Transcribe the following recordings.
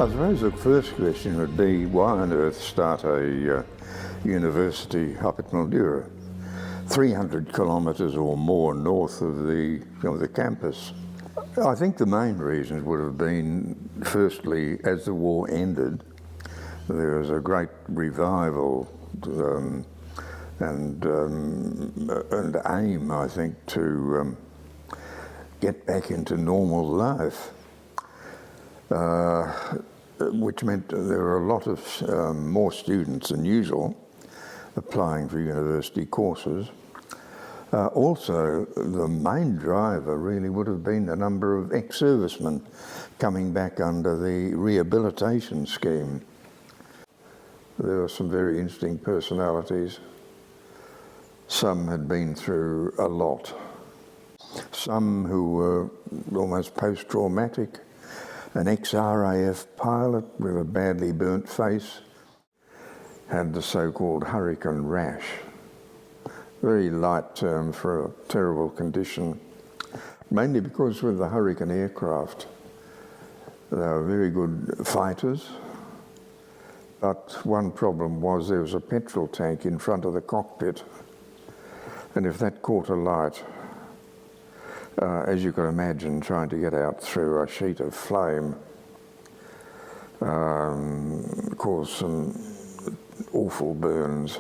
I suppose the first question would be, why on earth start a university up at Mildura, 300 kilometres or more north of the campus? I think the main reasons would have been, firstly, as the war ended, there was a great revival and aim, I think, to get back into normal life, which meant there were a lot of more students than usual applying for university courses. Also, the main driver really would have been the number of ex-servicemen coming back under the rehabilitation scheme. There were some very interesting personalities. Some had been through a lot. Some who were almost post-traumatic. An ex-RAF pilot with a badly burnt face had the so-called hurricane rash. Very light term for a terrible condition, mainly because with the Hurricane aircraft, they were very good fighters, but one problem was there was a petrol tank in front of the cockpit, and if that caught alight, as you can imagine, trying to get out through a sheet of flame caused some awful burns,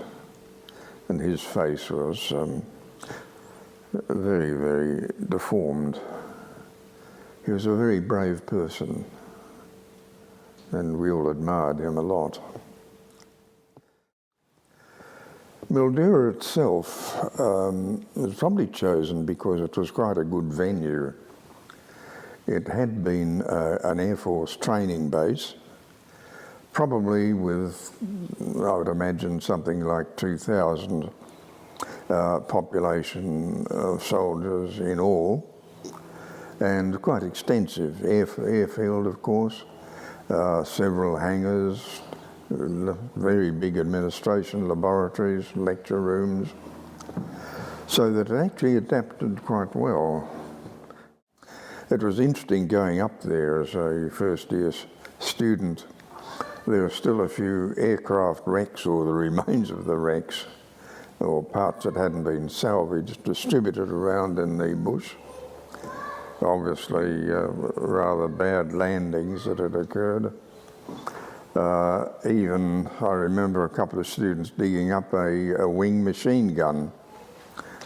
and his face was very, very deformed. He was a very brave person, and we all admired him a lot. Mildura itself was probably chosen because it was quite a good venue. It had been an Air Force training base, probably with, I would imagine, something like 2,000 population of soldiers in all, and quite extensive airfield, of course, several hangars, very big administration laboratories, lecture rooms, so that it actually adapted quite well. It was interesting going up there as a first-year student. There were still a few aircraft wrecks, or the remains of the wrecks, or parts that hadn't been salvaged, distributed around in the bush. Obviously, rather bad landings that had occurred. Even, I remember a couple of students digging up a wing machine gun,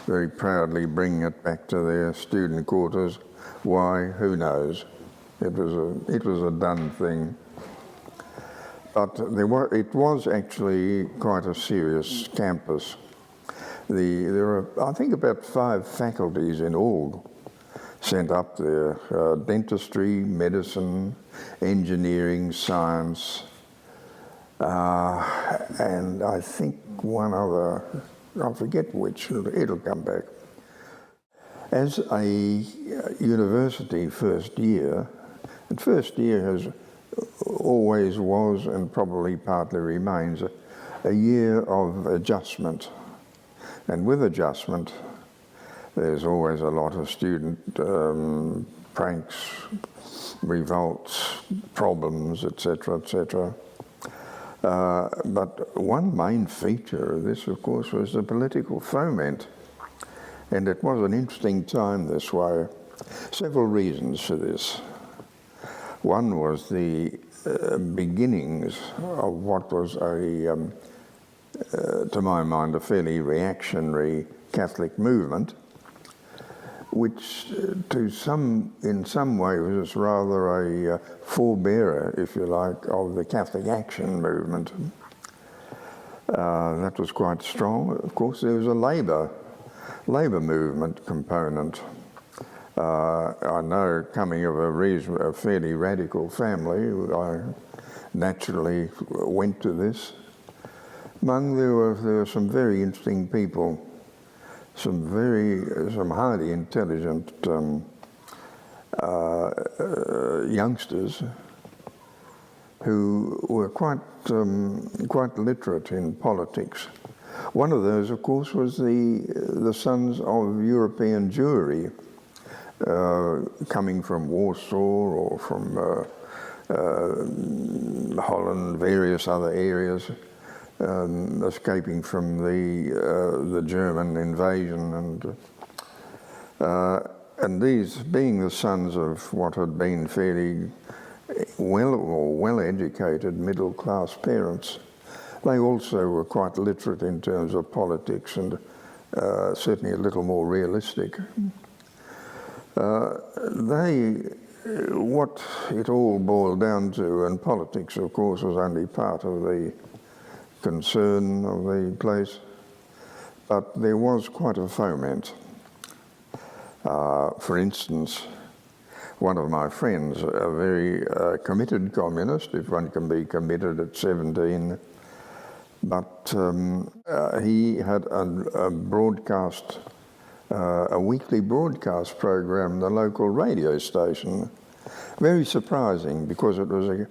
very proudly bringing it back to their student quarters. Why? Who knows? It was a done thing. But it was actually quite a serious campus. There were, I think, about 5 faculties in all sent up there: dentistry, medicine, engineering, science, and I think one other, I forget which, it'll come back. As a university first year, and first year has always was and probably partly remains a year of adjustment. And with adjustment, there's always a lot of student pranks, revolts, problems, etc., etc. But one main feature of this, of course, was the political foment. And it was an interesting time this way. Several reasons for this. One was the beginnings of what was to my mind, a fairly reactionary Catholic movement, which in some way was rather a forebearer, if you like, of the Catholic Action movement. That was quite strong. Of course, there was a labour movement component. I know, coming of a fairly radical family, I naturally went to this. There were some very interesting people, some highly intelligent youngsters who were quite literate in politics. One of those, of course, was the sons of European Jewry, coming from Warsaw or from Holland, various other areas, escaping from the German invasion, and these being the sons of what had been fairly well-educated middle-class parents, they also were quite literate in terms of politics and certainly a little more realistic. What it all boiled down to, and politics of course was only part of the concern of the place, but there was quite a foment. For instance, one of my friends, a very committed communist, if one can be committed at 17, but he had a broadcast, a weekly broadcast program, the local radio station. Very surprising, because it was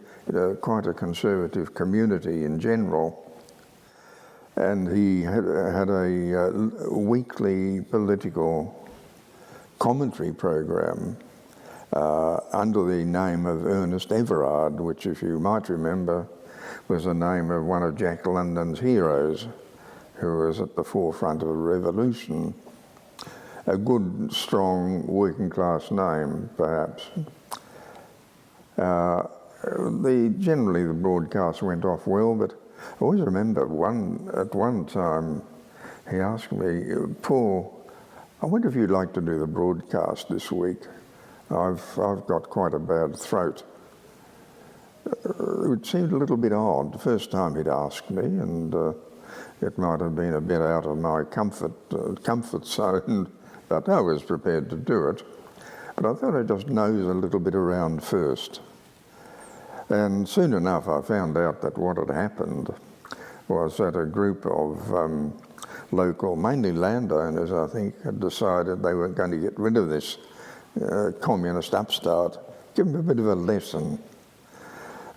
quite a conservative community in general. And he had a weekly political commentary program under the name of Ernest Everard, which, if you might remember, was the name of one of Jack London's heroes, who was at the forefront of a revolution. A good, strong, working-class name, perhaps. Generally the broadcast went off well, but I always remember at one time he asked me, "Paul, I wonder if you'd like to do the broadcast this week. I've got quite a bad throat." It seemed a little bit odd the first time he'd asked me, and it might have been a bit out of my comfort zone, but I was prepared to do it. But I thought I'd just nose a little bit around first. And soon enough I found out that what had happened was that a group of local, mainly landowners, I think, had decided they were going to get rid of this communist upstart, give him a bit of a lesson.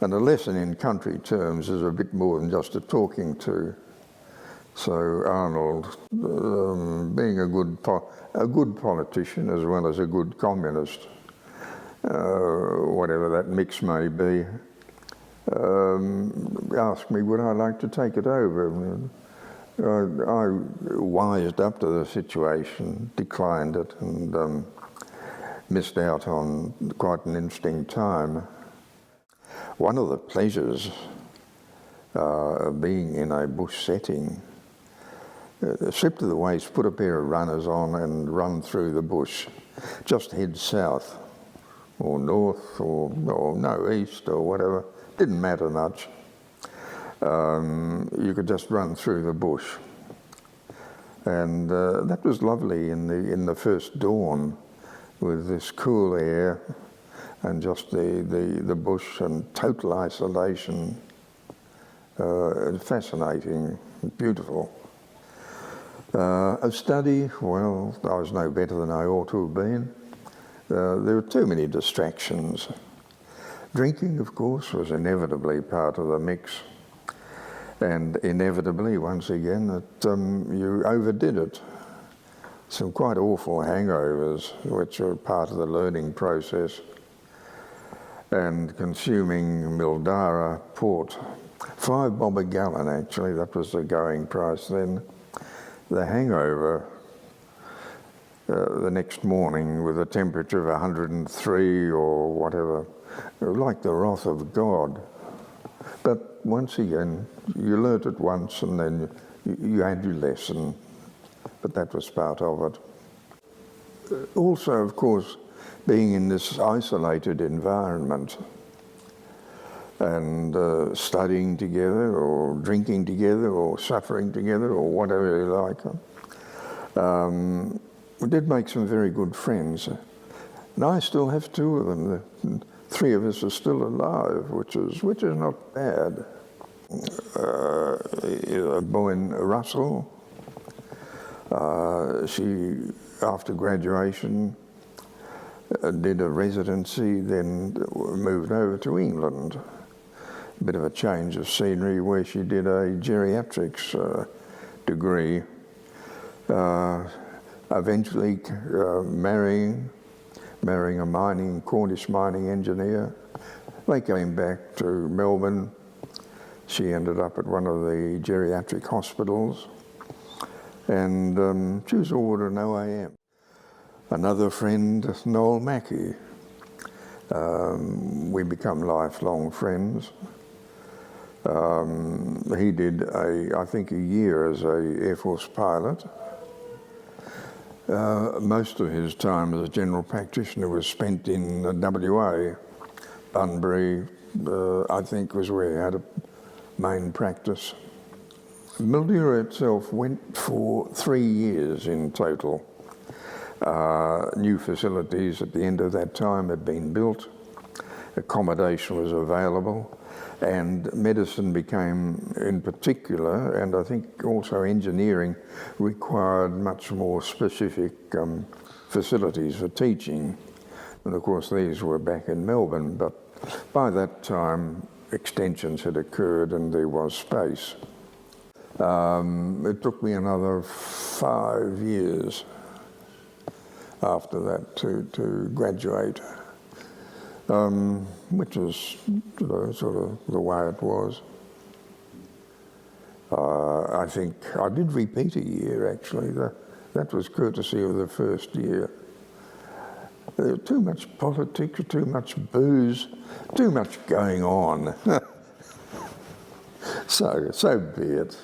And a lesson in country terms is a bit more than just a talking to. So Arnold, being a good politician as well as a good communist, whatever that mix may be, asked me would I like to take it over. I wised up to the situation, declined it, and missed out on quite an interesting time. One of the pleasures of being in a bush setting, strip to the waist, put a pair of runners on and run through the bush. Just head south or north or no, east or whatever. Didn't matter much. You could just run through the bush. And that was lovely in the first dawn, with this cool air and just the bush and total isolation. Fascinating, beautiful. A study, well, I was no better than I ought to have been. There were too many distractions. Drinking, of course, was inevitably part of the mix. And inevitably, once again, that you overdid it. Some quite awful hangovers, which are part of the learning process. And consuming Mildura port, 5 bob a gallon actually, that was the going price then. The hangover the next morning with a temperature of 103 or whatever, like the wrath of God. But once again, you learnt it once and then you had your lesson, but that was part of it. Also, of course, being in this isolated environment and studying together or drinking together or suffering together or whatever you like, we did make some very good friends. And I still have 2 of them. 3 of us are still alive, which is not bad. Bowen Russell, she, after graduation, did a residency, then moved over to England. A bit of a change of scenery, where she did a geriatrics degree. Eventually marrying a Cornish mining engineer, They came back to Melbourne. She ended up at one of the geriatric hospitals, and she was awarded an OAM. Another friend, Noel Mackey. We become lifelong friends. He did, I think, a year as a Air Force pilot. Most of his time as a general practitioner was spent in WA. Bunbury, I think, was where he had a main practice. Mildura itself went for 3 years in total. New facilities at the end of that time had been built, accommodation was available, and medicine became, in particular, and I think also engineering, required much more specific facilities for teaching. And of course these were back in Melbourne, but by that time extensions had occurred and there was space. It took me another 5 years after that to graduate, which was sort of the way it was. I think I did repeat a year, actually. That was courtesy of the first year. There was too much politics, too much booze, too much going on. So be it.